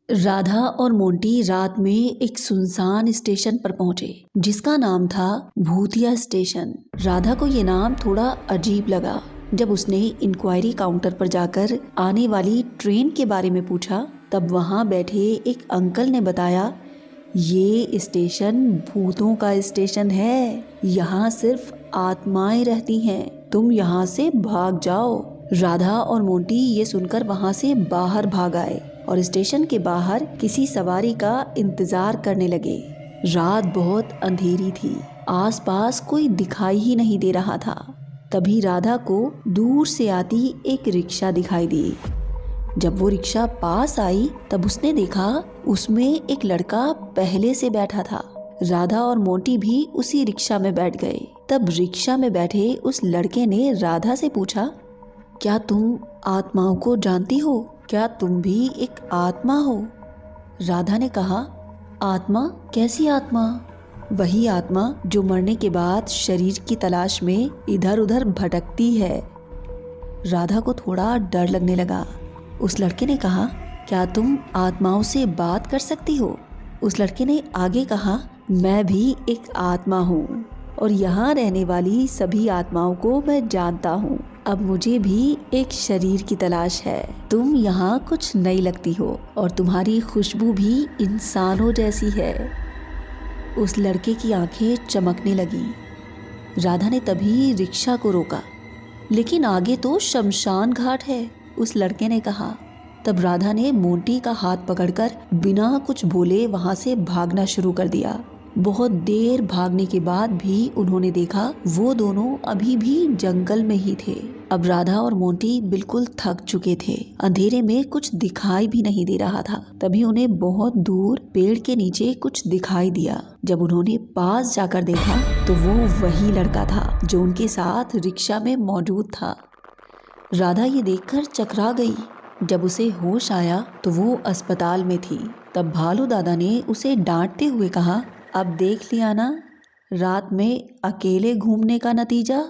राधा और मोंटी रात में एक सुनसान स्टेशन पर पहुंचे जिसका नाम था भूतिया स्टेशन। राधा को ये नाम थोड़ा अजीब लगा। जब उसने इंक्वायरी काउंटर पर जाकर आने वाली ट्रेन के बारे में पूछा तब वहां बैठे एक अंकल ने बताया, ये स्टेशन भूतों का स्टेशन है, यहाँ सिर्फ आत्माएं रहती हैं, तुम यहाँ से भाग जाओ। राधा और मोंटी ये सुनकर वहाँ से बाहर भाग आए और स्टेशन के बाहर किसी सवारी का इंतजार करने लगे। रात बहुत अंधेरी थी, आसपास कोई दिखाई ही नहीं दे रहा था। तभी राधा को दूर से आती एक रिक्शा दिखाई दी। जब वो रिक्शा पास आई तब उसने देखा उसमें एक लड़का पहले से बैठा था। राधा और मोंटी भी उसी रिक्शा में बैठ गए। तब रिक्शा में बैठे उस लड़के ने राधा से पूछा, क्या तुम आत्माओं को जानती हो? क्या तुम भी एक आत्मा हो? राधा ने कहा, आत्मा? कैसी आत्मा? वही आत्मा जो मरने के बाद शरीर की तलाश में इधर उधर भटकती है। राधा को थोड़ा डर लगने लगा। उस लड़के ने कहा, क्या तुम आत्माओं से बात कर सकती हो? उस लड़के ने आगे कहा, मैं भी एक आत्मा हूँ और यहाँ रहने वाली सभी आत्माओं को मैं जानता हूँ। अब मुझे भी एक शरीर की तलाश है। तुम यहाँ कुछ नई लगती हो और तुम्हारी खुशबू भी इंसानों जैसी है। उस लड़के की आंखें चमकने लगी। राधा ने तभी रिक्शा को रोका, लेकिन आगे तो शमशान घाट है, उस लड़के ने कहा। तब राधा ने मोंटी का हाथ पकड़कर बिना कुछ बोले वहां से भागना शुरू कर दिया। बहुत देर भागने के बाद भी उन्होंने देखा वो दोनों अभी भी जंगल में ही थे। अब राधा और मोंटी बिल्कुल थक चुके थे। अंधेरे में कुछ दिखाई भी नहीं दे रहा था। तभी उन्हें बहुत दूर पेड़ के नीचे कुछ दिखाई दिया। जब उन्होंने पास जाकर देखा तो वो वही लड़का था जो उनके साथ रिक्शा में मौजूद था। राधा ये देखकर चकरा गई। जब उसे होश आया तो वो अस्पताल में थी। तब भालू दादा ने उसे डांटते हुए कहा, अब देख लिया ना, रात में अकेले घूमने का नतीजा।